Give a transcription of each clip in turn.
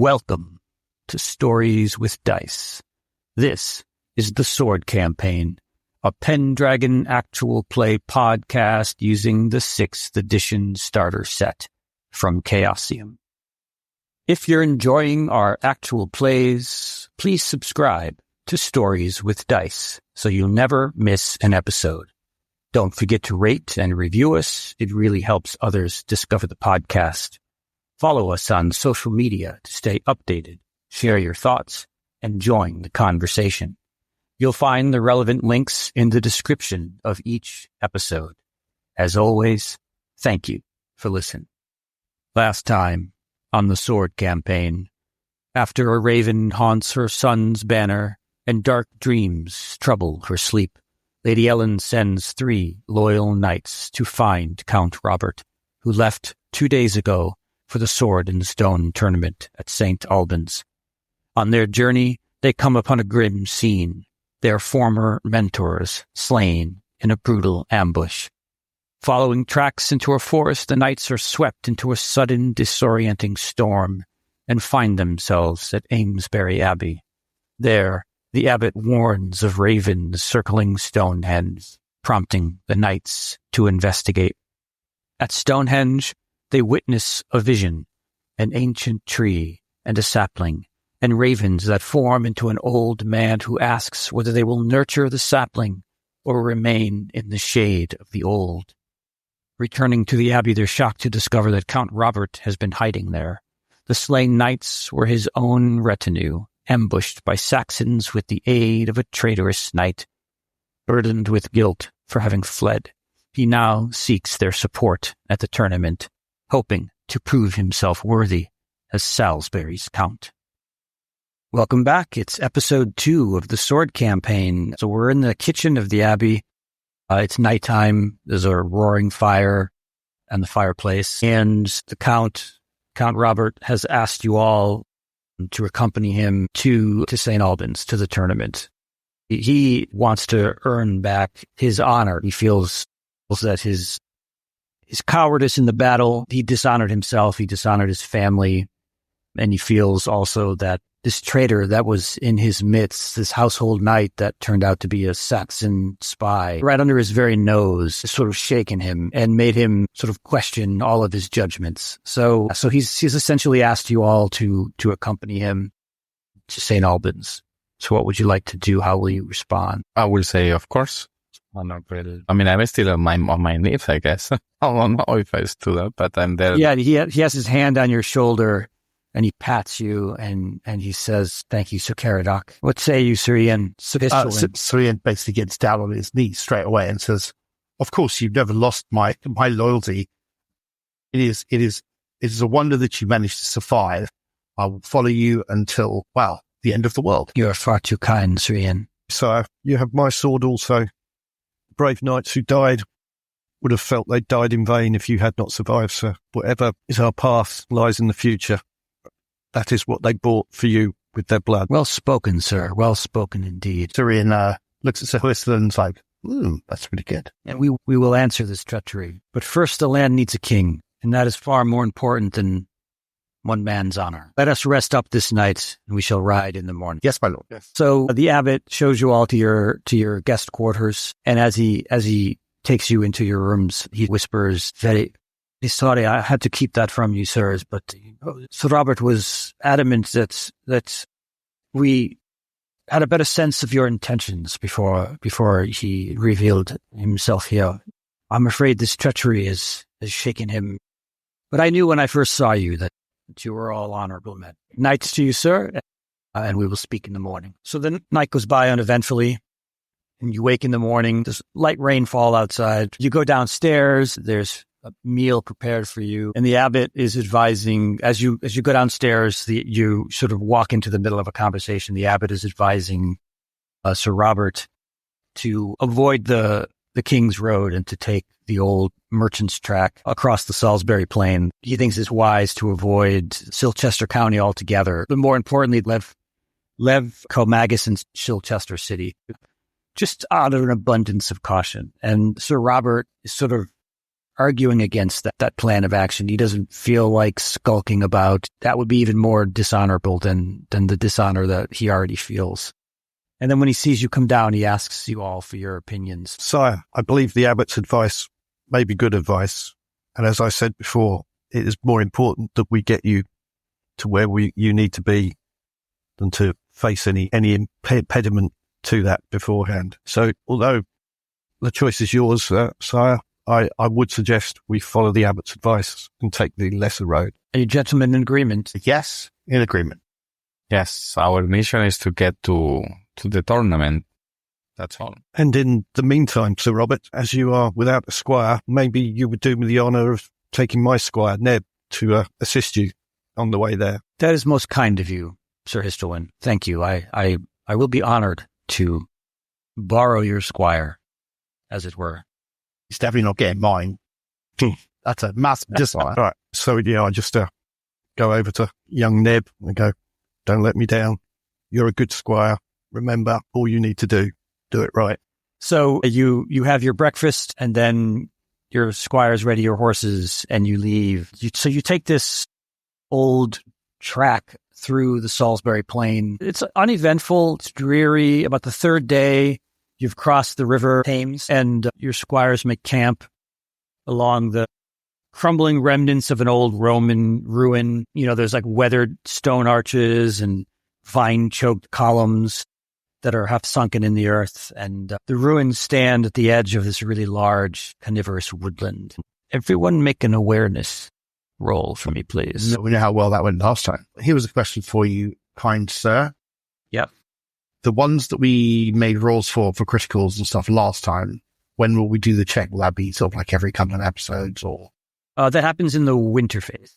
Welcome to Stories with Dice. This is the Sword Campaign, a Pendragon actual play podcast using the 6th edition starter set from Chaosium. If you're enjoying our actual plays, please subscribe to Stories with Dice so you'll never miss an episode. Don't forget to rate and review us. It really helps others discover the podcast. Follow us on social media to stay updated, share your thoughts, and join the conversation. You'll find the relevant links in the description of each episode. As always, thank you for listening. Last time on the Sword Campaign, after a raven haunts her son's banner and dark dreams trouble her sleep, Lady Ellen sends 3 loyal knights to find Count Robert, who left 2 days ago for the Sword and Stone tournament at St. Albans. On their journey, they come upon a grim scene, their former mentors slain in a brutal ambush. Following tracks into a forest, the knights are swept into a sudden, disorienting storm and find themselves at Amesbury Abbey. There, the abbot warns of ravens circling Stonehenge, prompting the knights to investigate. At Stonehenge, they witness a vision, an ancient tree and a sapling, and ravens that form into an old man who asks whether they will nurture the sapling or remain in the shade of the old. Returning to the abbey, they're shocked to discover that Count Robert has been hiding there. The slain knights were his own retinue, ambushed by Saxons with the aid of a traitorous knight. Burdened with guilt for having fled, he now seeks their support at the tournament, hoping to prove himself worthy as Salisbury's count. Welcome back. It's episode 2 of the Sword Campaign. So we're in the kitchen of the abbey. It's nighttime. There's a roaring fire and the fireplace. And the Count Robert, has asked you all to accompany him to St. Albans, to the tournament. He wants to earn back his honor. He feels that his cowardice in the battle, he dishonored himself, he dishonored his family, and he feels also that this traitor that was in his midst, this household knight that turned out to be a Saxon spy, right under his very nose, sort of shaken him and made him sort of question all of his judgments. So he's essentially asked you all to accompany him to St. Albans. So what would you like to do? How will you respond? I will say, of course. I'm not really. I mean, I'm still on my knees, I guess. I don't know if I stood up, but I'm there. Yeah, he has his hand on your shoulder, and he pats you, and he says, "Thank you, Sir Caradoc." What say you, Sir Ian? Sir Ian basically gets down on his knees straight away and says, "Of course, you've never lost my loyalty. It is a wonder that you managed to survive. I will follow you until, the end of the world." You are far too kind, Sir Ian. So you have my sword also. Brave knights who died would have felt they died in vain if you had not survived, sir. Whatever is our path lies in the future. That is what they bought for you with their blood. Well spoken, sir. Well spoken indeed. Sir Ian looks at Sir Whistler and is like, that's pretty good. And we will answer this treachery. But first the land needs a king, and that is far more important than one man's honor. Let us rest up this night, and we shall ride in the morning. Yes, my lord. Yes. So the abbot shows you all to your guest quarters, and as he takes you into your rooms, he whispers, "Very sorry, I had to keep that from you, sirs, but Sir Robert was adamant that we had a better sense of your intentions before he revealed himself here. I'm afraid this treachery has shaken him, but I knew when I first saw you that you were all honorable men. Nights to you, sir, and we will speak in the morning." So the night goes by uneventfully, and you wake in the morning. There's light rainfall outside. You go downstairs. There's a meal prepared for you, and the abbot is advising, as you go downstairs, you sort of walk into the middle of a conversation. The abbot is advising Sir Robert to avoid the King's Road and to take the old merchant's track across the Salisbury Plain. He thinks it's wise to avoid Silchester County altogether, but more importantly, Lev Comagus and Silchester City, just out of an abundance of caution. And Sir Robert is sort of arguing against that plan of action. He doesn't feel like skulking about. That would be even more dishonorable than the dishonor that he already feels. And then when he sees you come down, he asks you all for your opinions. Sire, I believe the abbot's advice may be good advice. And as I said before, it is more important that we get you to where you need to be than to face any impediment to that beforehand. So although the choice is yours, sire, I would suggest we follow the abbot's advice and take the lesser road. Are you gentlemen in agreement? Yes, in agreement. Yes, our mission is to get to the tournament. That's all. And in the meantime, Sir Robert, as you are without a squire, maybe you would do me the honour of taking my squire, Neb, to assist you on the way there. That is most kind of you, Sir Histowin. Thank you. I will be honoured to borrow your squire, as it were. He's definitely not getting mine. That's a massive dishonor. All right. So, I just go over to young Neb and go, don't let me down. You're a good squire. Remember, all you need to do it right. So you have your breakfast, and then your squire's ready your horses, and you leave. So you take this old track through the Salisbury Plain. It's uneventful. It's dreary. About the third day, you've crossed the River Thames, and your squires make camp along the crumbling remnants of an old Roman ruin. There's like weathered stone arches and vine-choked columns that are half sunken in the earth. And the ruins stand at the edge of this really large carnivorous woodland. Everyone make an awareness roll for me, please. We know how well that went last time. Here was a question for you, kind sir. Yep. The ones that we made rolls for criticals and stuff last time, when will we do the check? Will that be sort of like every couple of episodes or? That happens in the winter phase.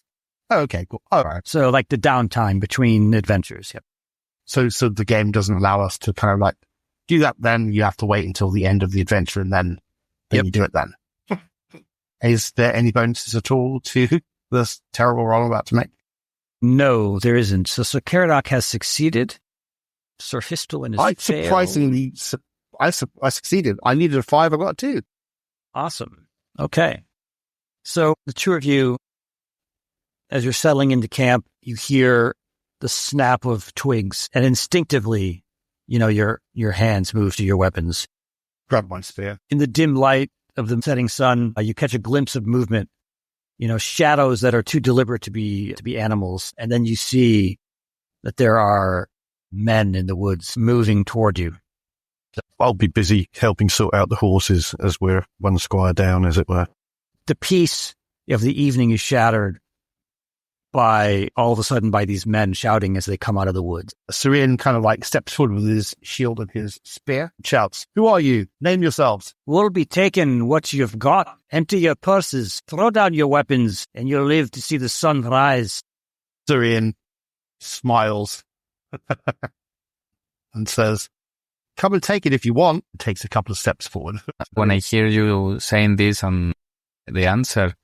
Oh, okay, cool. All right. So like the downtime between adventures. Yep. So the game doesn't allow us to kind of like do that then. You have to wait until the end of the adventure and then you do it then. Is there any bonuses at all to this terrible roll I'm about to make? No, there isn't. So Sir Caradoc has succeeded. Sir Histowin has failed. Surprisingly, I succeeded. I needed a 5. I got a 2. Awesome. Okay. So the two of you, as you're settling into camp, you hear the snap of twigs, and instinctively, your hands move to your weapons. Grab my spear. In the dim light of the setting sun, you catch a glimpse of movement, shadows that are too deliberate to be animals. And then you see that there are men in the woods moving toward you. I'll be busy helping sort out the horses as we're one squire down, as it were. The peace of the evening is shattered by all of a sudden by these men shouting as they come out of the woods. Syrian kind of like steps forward with his shield and his spear, shouts, "Who are you? Name yourselves." "We'll be taking what you've got. Empty your purses, throw down your weapons, and you'll live to see the sun rise." Syrian smiles and says, "Come and take it if you want." It takes a couple of steps forward. When I hear you saying this and the answer,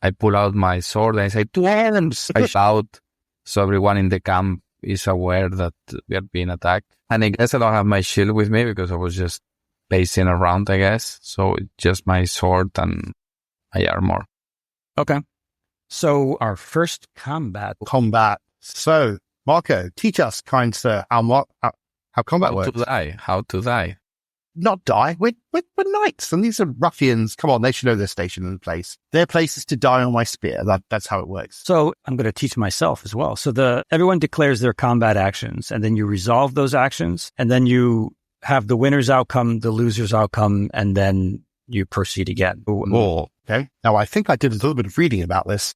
I pull out my sword and I say, "To arms!" I shout, so everyone in the camp is aware that we are being attacked. And I guess I don't have my shield with me because I was just pacing around, I guess. So it's just my sword and my armor. Okay. So our first combat. So, Marco, teach us, kind sir, how combat works. How to die. Not die. We're knights, and these are ruffians. Come on, they should know their station and place. Their place is to die on my spear. That's how it works. So I'm going to teach myself as well. So everyone declares their combat actions, and then you resolve those actions, and then you have the winner's outcome, the loser's outcome, and then you proceed again. Okay. Now, I think I did a little bit of reading about this.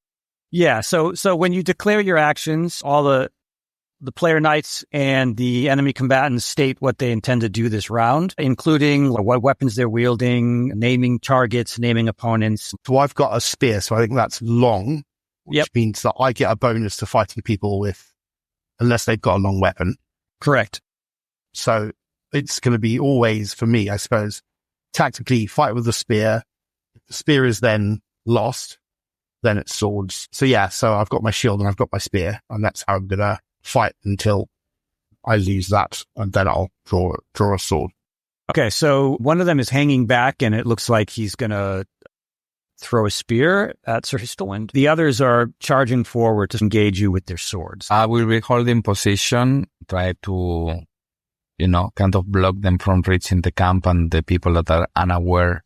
Yeah. So when you declare your actions, all the player knights and the enemy combatants state what they intend to do this round, including what weapons they're wielding, naming targets, naming opponents. So I've got a spear, so I think that's long, which means that I get a bonus to fighting people with, unless they've got a long weapon. Correct. So it's going to be always, for me, I suppose, tactically fight with the spear. If the spear is then lost, then it's swords. So I've got my shield and I've got my spear, and that's how I'm going to fight until I lose that, and then I'll draw a sword. Okay, so one of them is hanging back, and it looks like he's going to throw a spear at Sir Histlewind. The others are charging forward to engage you with their swords. I will be holding position, try to, kind of block them from reaching the camp and the people that are unaware.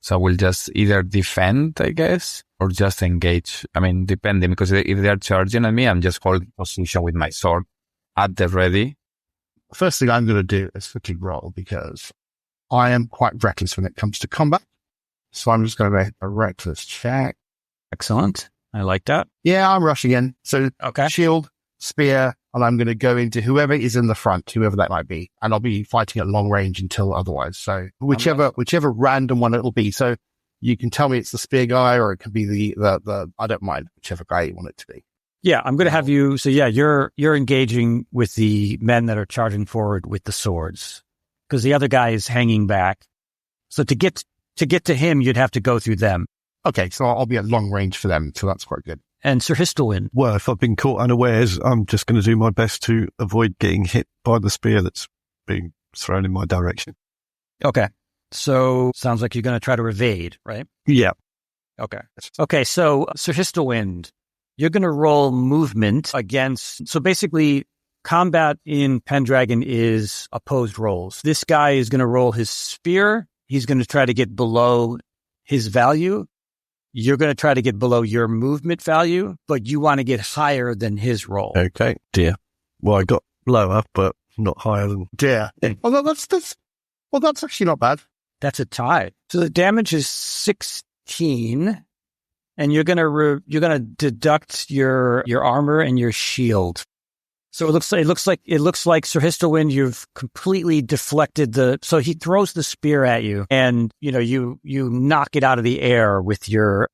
So I will just either defend, I guess, or just engage. I mean, depending, because if they're charging at me, I'm just holding position with my sword at the ready. First thing I'm going to do is quickly roll, because I am quite reckless when it comes to combat. So I'm just going to make a reckless check. Excellent. I like that. Yeah, I'm rushing in. So Okay. shield, spear, and I'm going to go into whoever is in the front, whoever that might be. And I'll be fighting at long range until otherwise. So whichever random one it'll be. So you can tell me it's the spear guy, or it could be the I don't mind, whichever guy you want it to be. Yeah, I'm going to have you. So yeah, you're engaging with the men that are charging forward with the swords, because the other guy is hanging back. So to get to him, you'd have to go through them. Okay, so I'll be at long range for them. So that's quite good. And Sir Histlewind. Well, if I've been caught unawares, I'm just going to do my best to avoid getting hit by the spear that's being thrown in my direction. Okay. So sounds like you're going to try to evade, right? Yeah. Okay. Okay. So Sir Histlewind, you're going to roll movement against. So basically, combat in Pendragon is opposed rolls. This guy is going to roll his spear. He's going to try to get below his value. You're going to try to get below your movement value, but you want to get higher than his roll. Okay. Dear. Well, I got lower, but not higher than... Dear. Well, that's actually not bad. That's a tie. So the damage is 16, and you're going to deduct your armor and your shield. So it looks like Sir Histlewind, you've completely deflected so he throws the spear at you, and you knock it out of the air with your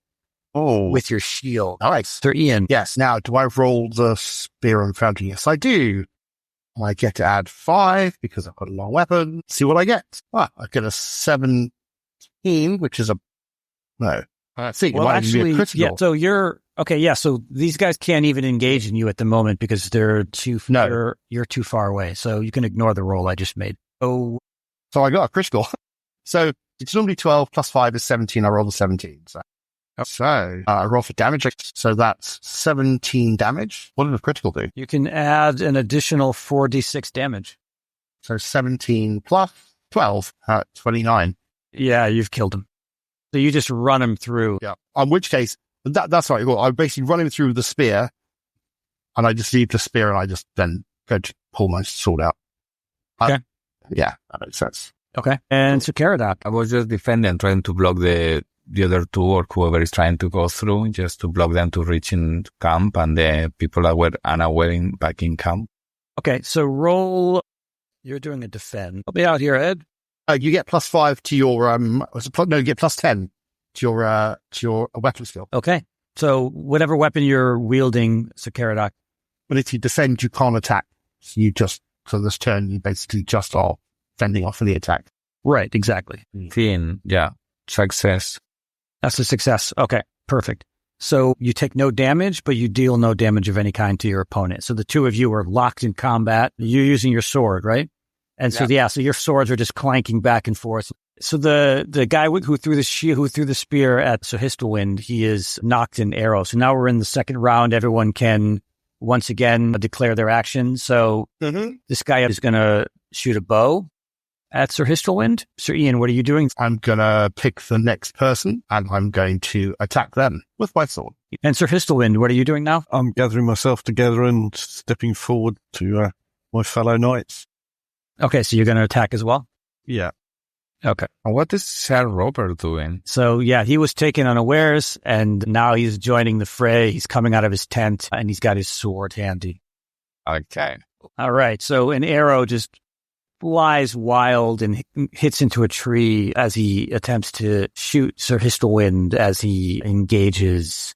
shield. All right. Sir Ian. Yes. Now, do I roll the spear and fountain? Yes, I do. I get to add 5 because I've got a long weapon. See what I get. I get a 17, which is no. See, Well, actually, yeah. So you're okay. Yeah. So these guys can't even engage in you at the moment because they're you're too far away. So you can ignore the roll I just made. So I got a critical. So it's normally 12 plus 5 is 17. I rolled a 17. So I roll for damage. So that's 17 damage. What did the critical do? You can add an additional 4d6 damage. So 17 plus 12, 29. Yeah, you've killed him. So you just run him through. Yeah. In which case, that's right. Well, I basically run him through the spear, and I just leave the spear, and I just then go to pull my sword out. Okay. Yeah, that makes sense. Okay. And Sir Caradoc. I was just defending, trying to block the other two or whoever is trying to go through, just to block them to reach in camp and the people that were unaware back in camp. Okay. So roll. You're doing a defend. Help me out here, Ed. You get plus 5 to your you get plus 10 to your weapon skill. Okay. So whatever weapon you're wielding, Sir Caradoc. But if you defend, you can't attack. So this turn, you basically just are fending off for the attack. Right. Exactly. Yeah. Success. That's a success. Okay. Perfect. So you take no damage, but you deal no damage of any kind to your opponent. So the two of you are locked in combat. You're using your sword, right? And so your swords are just clanking back and forth. So the guy who threw the spear at Sir Histlewind, he is knocked in arrow. So now we're in the second round. Everyone can once again declare their action. So this guy is going to shoot a bow at Sir Histlewind. Sir Ian, what are you doing? I'm going to pick the next person, and I'm going to attack them with my sword. And Sir Histlewind, what are you doing now? I'm gathering myself together and stepping forward to my fellow knights. Okay, so you're going to attack as well? Yeah. Okay. And what is Sir Robert doing? So, yeah, he was taken unawares, and now he's joining the fray. He's coming out of his tent, and he's got his sword handy. Okay. All right, so an arrow just flies wild and hits into a tree as he attempts to shoot Sir Histlewind as he engages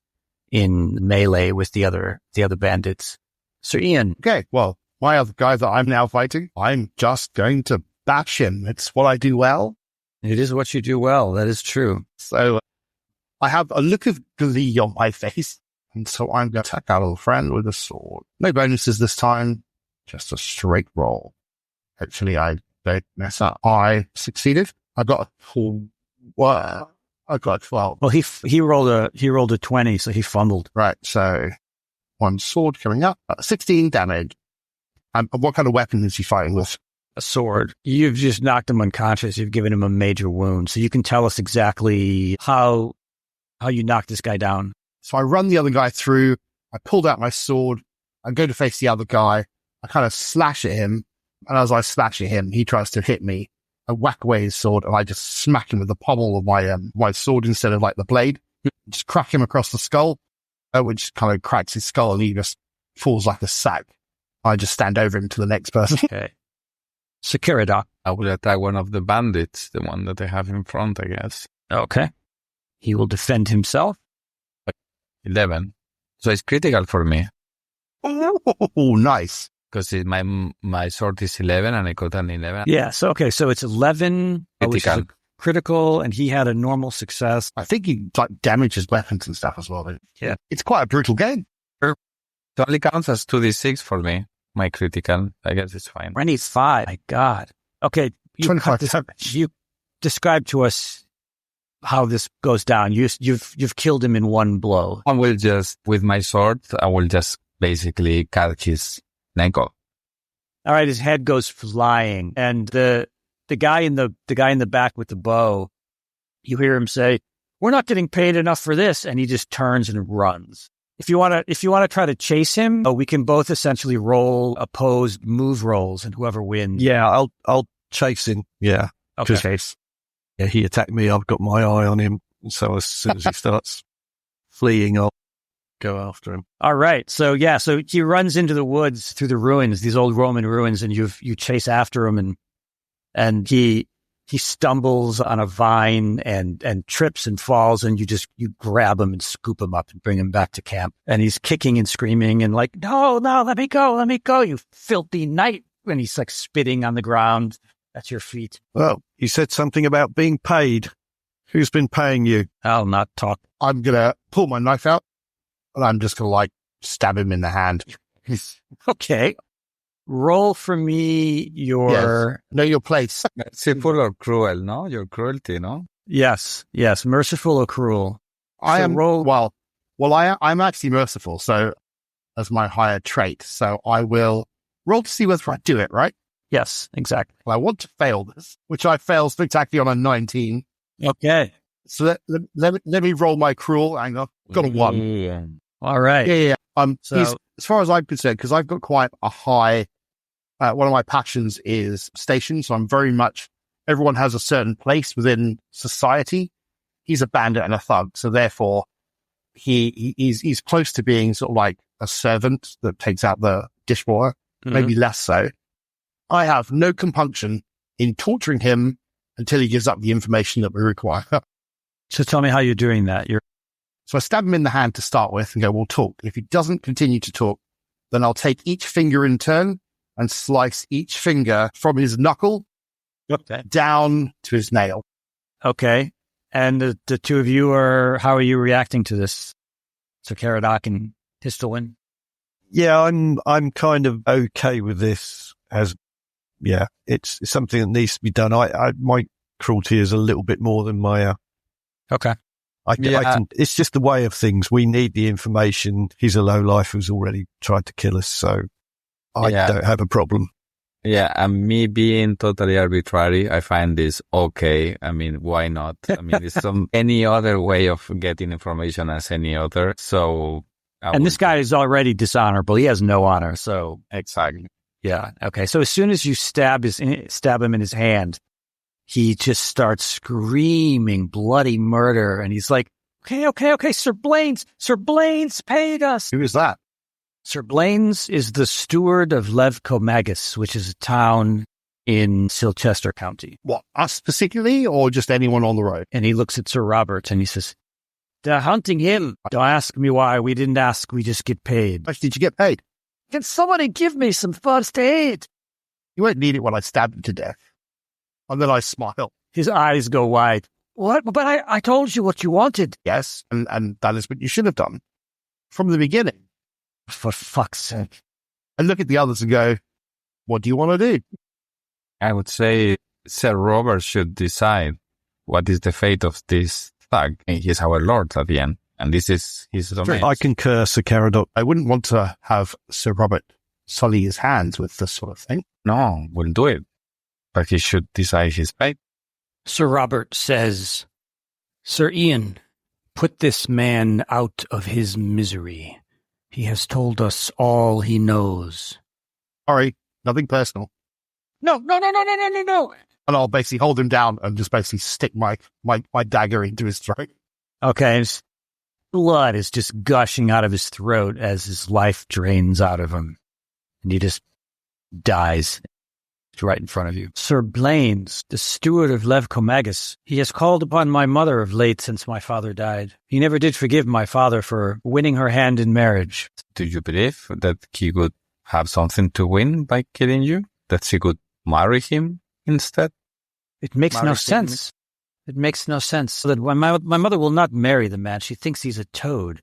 in melee with the other bandits. Sir Ian. Okay, well, my other guy that I'm now fighting, I'm just going to bash him. It's what I do well. It is what you do well. That is true. So I have a look of glee on my face. And so I'm going to attack our little friend with a sword. No bonuses this time. Just a straight roll. Hopefully I don't mess up. I succeeded. I got a full... Well, I got 12. Well, he rolled a 20, so he fumbled. Right, so one sword coming up, 16 damage. And what kind of weapon is he fighting with? A sword. You've just knocked him unconscious. You've given him a major wound. So you can tell us exactly how you knocked this guy down. So I run the other guy through. I pulled out my sword. I go to face the other guy. I kind of slash at him. And as I slash at him, he tries to hit me. I whack away his sword and I just smack him with the pommel of my sword instead of like the blade. Just crack him across the skull, which kind of cracks his skull and he just falls like a sack. I just stand over him to the next person. Okay. Security. I will attack one of the bandits, the one that I have in front, I guess. Okay. He will defend himself. 11. So it's critical for me. Oh, nice. Because my sword is 11 and I got an 11. Yeah. So it's 11. Which is Critical. critical, and he had a normal success. I think he like damages weapons and stuff as well. Yeah. It's quite a brutal game. It only counts as 2d6 for me. My critical. I guess it's fine. 25. My God. Okay. 25 damage. You describe to us how this goes down. You've killed him in one blow. I will just, with my sword, I will just basically cut his neck off. All right. His head goes flying, and the guy in the back with the bow, you hear him say, "We're not getting paid enough for this," and he just turns and runs. If you want to try to chase him, we can both essentially roll opposed move rolls, and whoever wins. Yeah, I'll chase him. Yeah. Okay. Yeah, he attacked me. I've got my eye on him. So as soon as he starts fleeing, I'll go after him. All right. So he runs into the woods through the ruins, these old Roman ruins, and you chase after him, and he stumbles on a vine and trips and falls, and you grab him and scoop him up and bring him back to camp. And he's kicking and screaming and like, no, let me go, you filthy knight. And he's like spitting on the ground at your feet. Well, you said something about being paid. Who's been paying you? I'll not talk. I'm going to pull my knife out and I'm just going to like stab him in the hand. Okay. Roll for me your... Know your place. Simple or cruel, no? Your cruelty, no? Yes. Merciful or cruel. I So am, roll- I'm actually merciful. So as my higher trait. So I will roll to see whether I do it, right? Yes, exactly. Well, I want to fail this, which I fail spectacularly on a 19. Okay. So let me roll my cruel. Hang on. Got a 1. Yeah. All right. Yeah. So- As far as I'm concerned, because I've got quite a high, one of my passions is station. So I'm very much, everyone has a certain place within society. He's a bandit and a thug. So therefore he's close to being sort of like a servant that takes out the dishwater, maybe less so. I have no compunction in torturing him until he gives up the information that we require. So tell me how you're doing that. So I stab him in the hand to start with and go, we'll talk. If he doesn't continue to talk, then I'll take each finger in turn and slice each finger from his knuckle down to his nail. Okay. And the two of you how are you reacting to this? So Caradoc and Histolin? Yeah, I'm kind of okay with this it's something that needs to be done. My cruelty is a little bit more than my, Okay. I can, it's just the way of things. We need the information. He's a lowlife who's already tried to kill us. So I don't have a problem. Yeah, and me being totally arbitrary, I find this okay. I mean, why not? I mean, it's any other way of getting information as any other. So, And this guy is already dishonorable. He has no honor. So exactly. yeah. Okay. So as soon as you stab him in his hand, he just starts screaming bloody murder. And he's like, okay. Sir Blaine's paid us. Who is that? Sir Blaine's is the steward of Levcomagus, which is a town in Silchester County. What, us particularly or just anyone on the road? And he looks at Sir Robert and he says, they're hunting him. Don't ask me why. We didn't ask. We just get paid. How much did you get paid? Can somebody give me some first aid? You won't need it when I stab him to death. And then I smile. His eyes go wide. What? But I told you what you wanted. Yes, and that is what you should have done from the beginning. For fuck's sake. And look at the others and go, what do you want to do? I would say Sir Robert should decide what is the fate of this attack. He's our lord at the end, and this is his domain. I concur, Sir Caradoc. I wouldn't want to have Sir Robert sully his hands with this sort of thing. No, we'll do it. But he should decide his fate. Sir Robert says, Sir Ian, put this man out of his misery. He has told us all he knows. Sorry, nothing personal. No. And I'll basically hold him down and just basically stick my dagger into his throat. Okay, his blood is just gushing out of his throat as his life drains out of him. And he just dies right in front of you. Sir Blaines, the steward of Lev Comagus, he has called upon my mother of late since my father died. He never did forgive my father for winning her hand in marriage. Do you believe that he would have something to win by killing you? That she could marry him instead? It makes no sense. It makes no sense. So that my mother will not marry the man. She thinks he's a toad.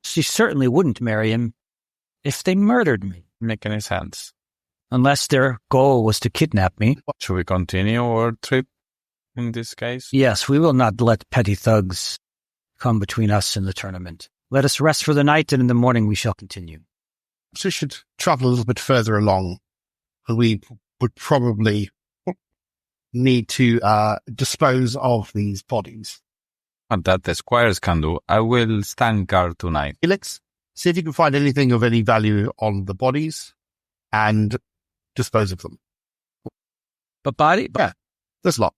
She certainly wouldn't marry him if they murdered me. Make any sense? Unless their goal was to kidnap me. Should we continue our trip in this case? Yes, we will not let petty thugs come between us and the tournament. Let us rest for the night, and in the morning we shall continue. So we should travel a little bit further along. We would probably need to dispose of these bodies. And that the squires can do. I will stand guard tonight. Felix, see if you can find anything of any value on the bodies and dispose of them. But body? Yeah, there's a lot.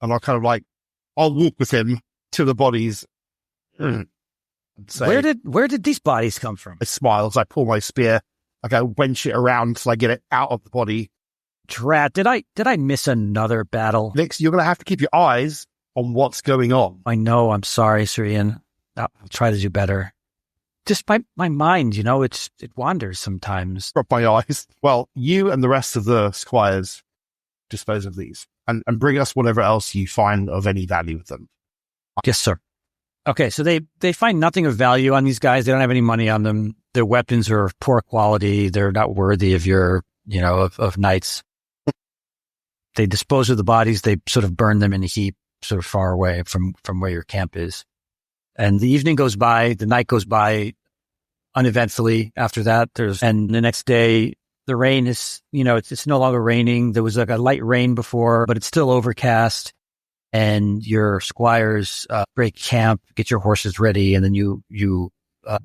And I'll walk with him to the bodies. And say, where did these bodies come from? I smile as I pull my spear. I go wench it around till I get it out of the body. Drat, did I miss another battle? Felix, you're going to have to keep your eyes on what's going on. I know, I'm sorry, Sir Ian. I'll try to do better. Just my mind, it wanders sometimes. Drop my eyes. Well, you and the rest of the squires dispose of these and bring us whatever else you find of any value with them. Yes, sir. Okay, so they find nothing of value on these guys. They don't have any money on them. Their weapons are of poor quality. They're not worthy of your, of knights. They dispose of the bodies. They sort of burn them in a heap, sort of far away from where your camp is. And the evening goes by, the night goes by uneventfully after that. And the next day, the rain is, it's no longer raining. There was like a light rain before, but it's still overcast. And your squires break camp, get your horses ready, and then you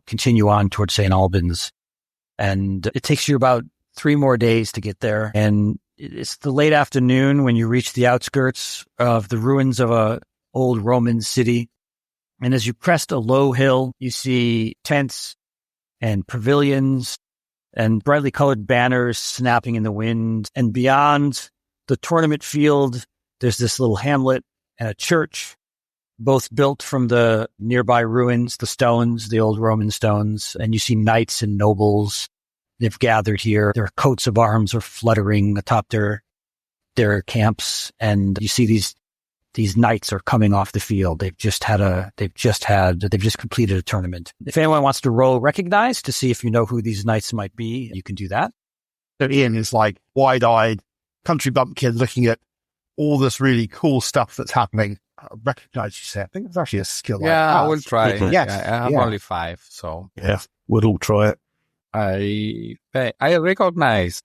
continue on towards St. Albans. And it takes you about 3 more days to get there. And it's the late afternoon when you reach the outskirts of the ruins of a old Roman city. And as you crest a low hill, you see tents and pavilions and brightly colored banners snapping in the wind. And beyond the tournament field, there's this little hamlet and a church, both built from the nearby ruins, the stones, the old Roman stones. And you see knights and nobles. They've gathered here. Their coats of arms are fluttering atop their camps. And you see these knights are coming off the field. They've just completed a tournament. If anyone wants to roll recognize to see if you know who these knights might be, you can do that. So Ian is like wide-eyed country bumpkin looking at all this really cool stuff that's happening. I recognize you say. I think it's actually a skill. Yeah, I will try. Yes. I have only 5, so. Yeah, we'll all try it. I recognize.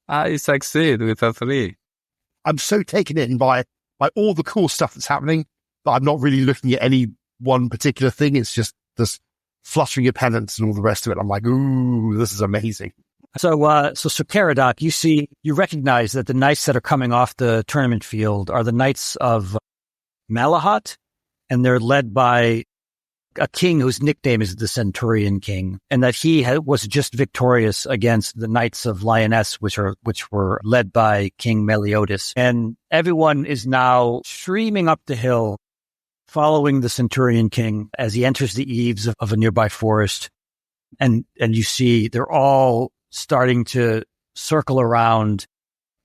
I succeed with a 3. I'm so taken in by all the cool stuff that's happening that I'm not really looking at any one particular thing. It's just this fluttering of pennants and all the rest of it. I'm like, ooh, this is amazing. So Sir Caradoc, you recognize that the knights that are coming off the tournament field are the knights of Malahat, and they're led by a king whose nickname is the Centurion King, and that he was just victorious against the Knights of Lyonesse, which were led by King Meliodas. And everyone is now streaming up the hill, following the Centurion King as he enters the eaves of a nearby forest. And you see they're all starting to circle around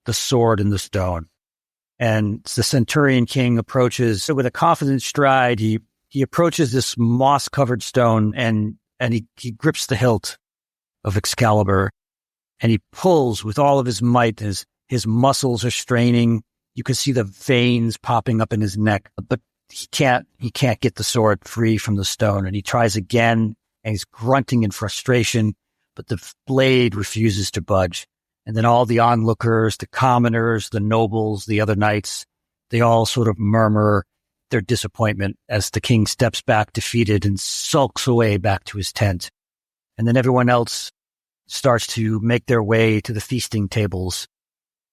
the sword and the stone. And the Centurion King approaches with a confident stride. He approaches this moss-covered stone and he grips the hilt of Excalibur and he pulls with all of his might. His muscles are straining. You can see the veins popping up in his neck. But he can't get the sword free from the stone, and he tries again, and he's grunting in frustration, but the blade refuses to budge. And then all the onlookers, the commoners, the nobles, the other knights, they all sort of murmur their disappointment as the king steps back defeated and sulks away back to his tent. And then everyone else starts to make their way to the feasting tables,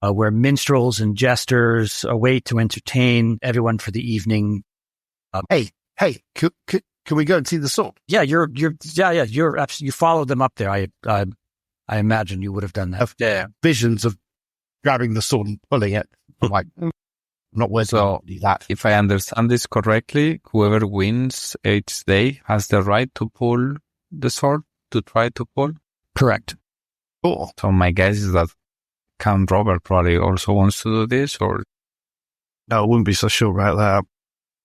where minstrels and jesters await to entertain everyone for the evening. Hey, can we go and see the sword? Yeah, you're you followed them up there. I imagine you would have done that. Have visions of grabbing the sword and pulling it. I'm like, I'm not worth to do that. If I understand this correctly, whoever wins each day has the right to pull the sword, to try to pull? Correct. Cool. So my guess is that Count Robert probably also wants to do this, or? No, I wouldn't be so sure about that.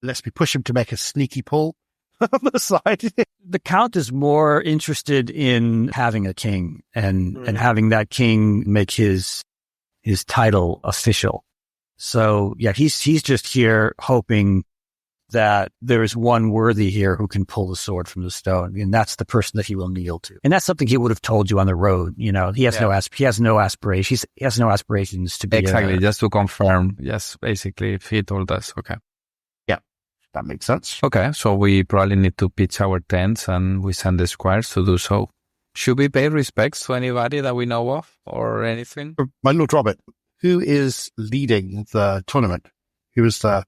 Unless we push him to make a sneaky pull on the side. The Count is more interested in having a king and having that king make his title official. So yeah, he's just here hoping that there is one worthy here who can pull the sword from the stone, and that's the person that he will kneel to. And that's something he would have told you on the road. He has no aspirations. He has no aspirations to be exactly. Just to confirm, yes, basically, if he told us, okay. That makes sense. Okay, so we probably need to pitch our tents and we send the squires to do so. Should we pay respects to anybody that we know of or anything? My Lord Robert, who is leading the tournament? Who is the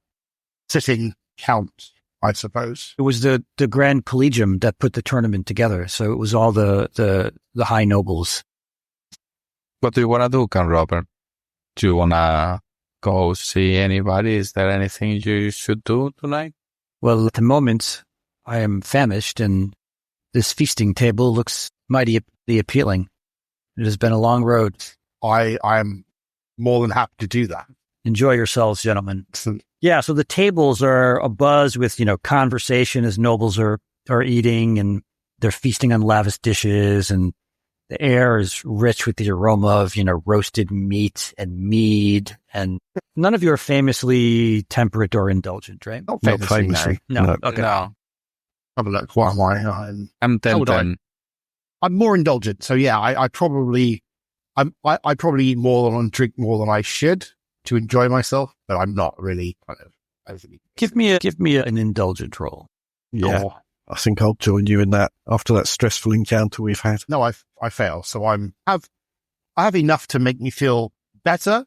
sitting count, I suppose? It was the Grand Collegium that put the tournament together. So it was all the high nobles. What do you want to do, Count Robert? Do you want to go see anybody? Is there anything you should do tonight? Well, at the moment, I am famished, and this feasting table looks mighty appealing. It has been a long road. I am more than happy to do that. Enjoy yourselves, gentlemen. Yeah, so the tables are abuzz with, conversation as nobles are eating, and they're feasting on lavish dishes, and the air is rich with the aroma of, roasted meat and mead. And none of you are famously temperate or indulgent, right? Not Not famously. famously. No. Okay. No. Have a look. What am I? I'm 10. I'm more indulgent. So yeah, I probably eat more and drink more than I should to enjoy myself, but I'm not really kind of overly. Give me an indulgent roll. Yeah. I think I'll join you in that after that stressful encounter we've had. No, I fail. So I have enough to make me feel better.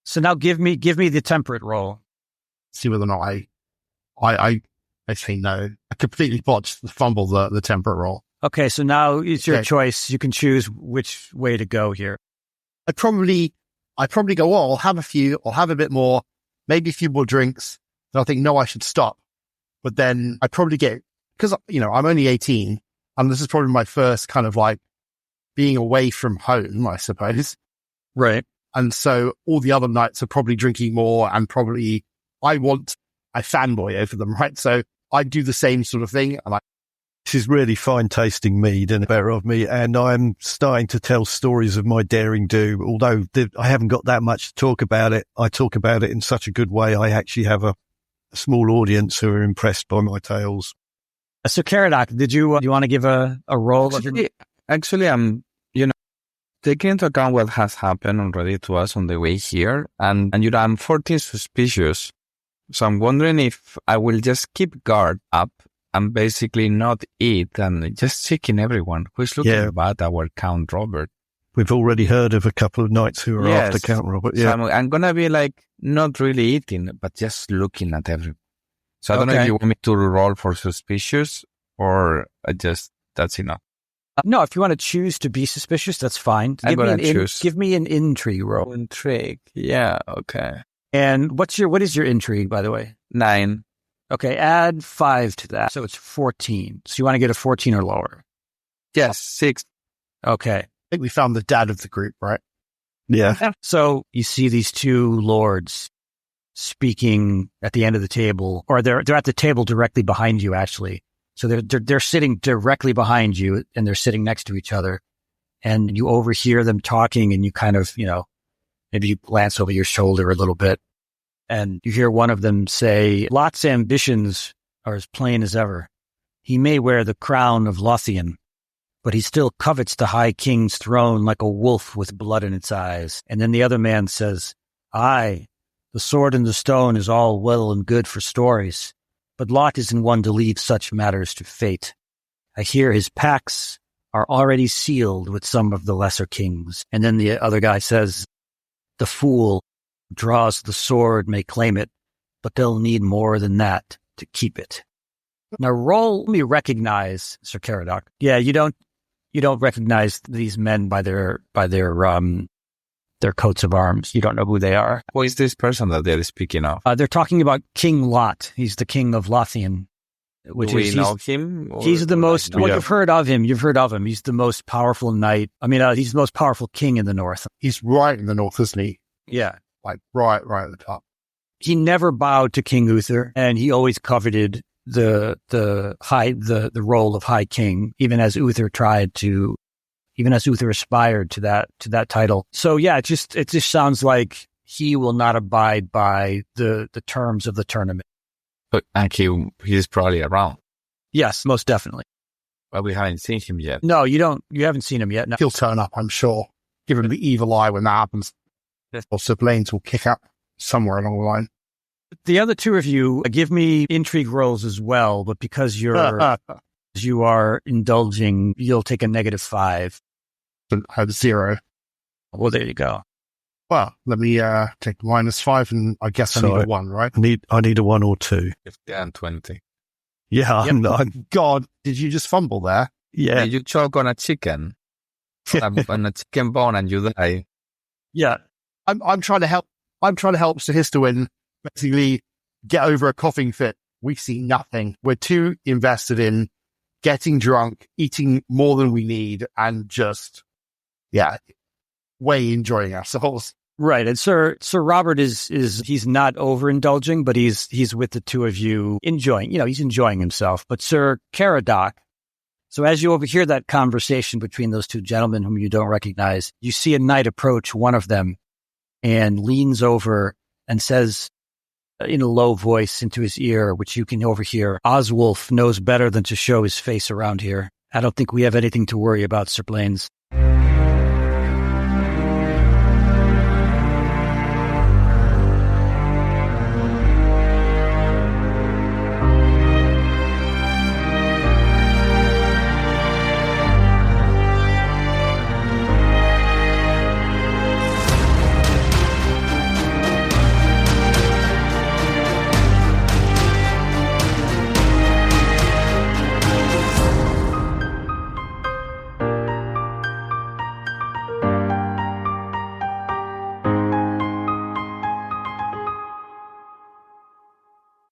So now give me the temperate roll. See whether or not I say no. I completely fumble the temperate roll. Okay, so now it's your Okay. choice. You can choose which way to go here. I'd probably go, I'll have a few, I'll have a bit more, maybe a few more drinks. Then I think, no, I should stop. But then I'd probably because, I'm only 18 and this is probably my first kind of like being away from home, I suppose. Right. And so all the other nights are probably drinking more and probably I fanboy over them, right? So I do the same sort of thing. And This is really fine tasting mead and better of me, and I'm starting to tell stories of my daring do. Although I haven't got that much to talk about it, I talk about it in such a good way. I actually have a small audience who are impressed by my tales. So Caradoc, did you want to give a roll? Actually, I'm, taking into account what has happened already to us on the way here, and I'm 14 suspicious. So I'm wondering if I will just keep guard up and basically not eat and just checking everyone who's looking bad, our Count Robert. We've already heard of a couple of knights who are after Count Robert. Yeah. So I'm going to be like, not really eating, but just looking at everyone. So I don't know if you want me to roll for suspicious or that's enough. No, if you want to choose to be suspicious, that's fine. I'm going to choose. Give me an intrigue roll. Intrigue. Yeah, okay. And what is your intrigue, by the way? 9. Okay, add 5 to that. So it's 14. So you want to get a 14 or lower? Yes, 6. Okay. I think we found the dad of the group, right? Yeah. So you see these two lords speaking at the end of the table, or they're at the table directly behind you, actually. So they're sitting directly behind you, and they're sitting next to each other, and you overhear them talking, and you kind of, maybe you glance over your shoulder a little bit, And you hear one of them say, Lot's ambitions are as plain as ever. He may wear the crown of Lothian, but he still covets the High King's throne like a wolf with blood in its eyes. And then the other man says, Aye, the sword and the stone is all well and good for stories, but Lot isn't one to leave such matters to fate. I hear his pacts are already sealed with some of the lesser kings. And then the other guy says, the fool who draws the sword may claim it, but they'll need more than that to keep it. Now roll me recognize, Sir Caradoc. Yeah, you don't recognize these men by their coats of arms. You don't know who they are. Who is this person that they're speaking of? They're talking about King Lot. He's the king of Lothian. Do we know him? He's the most, you've heard of him. You've heard of him. He's the most powerful knight. I mean, he's the most powerful king in the north. He's right in the north, isn't he? Yeah. Like right at the top. He never bowed to King Uther, and he always coveted the role of High King, even as Uther aspired to that title. So yeah, it just sounds like he will not abide by the terms of the tournament. And he's probably around. Yes, most definitely. But we haven't seen him yet. No, you haven't seen him yet. No. He'll turn up, I'm sure. Give him the evil eye when that happens. Or Sir Blaine's will kick up somewhere along the line. The other two of you give me intrigue rolls as well, but because you are indulging, you'll take a -5. I have 0. Well, there you go. Well, let me take -5, and I guess I need a 1, right? I need a 1 or 2. 50 and 20. Yeah, I'm God, did you just fumble there? yeah. You choke on a chicken, on a chicken bone, and you die. Yeah. I'm trying to help. I'm trying to help Sir Histowin basically get over a coughing fit. We see nothing. We're too invested in getting drunk, eating more than we need, and just, way enjoying ourselves. Right. And Sir Robert he's not overindulging, but he's with the two of you enjoying, he's enjoying himself. But Sir Caradoc, so as you overhear that conversation between those two gentlemen whom you don't recognize, you see a knight approach one of them and leans over and says in a low voice into his ear, which you can overhear, Oswulf knows better than to show his face around here. I don't think we have anything to worry about, Sir Blaines.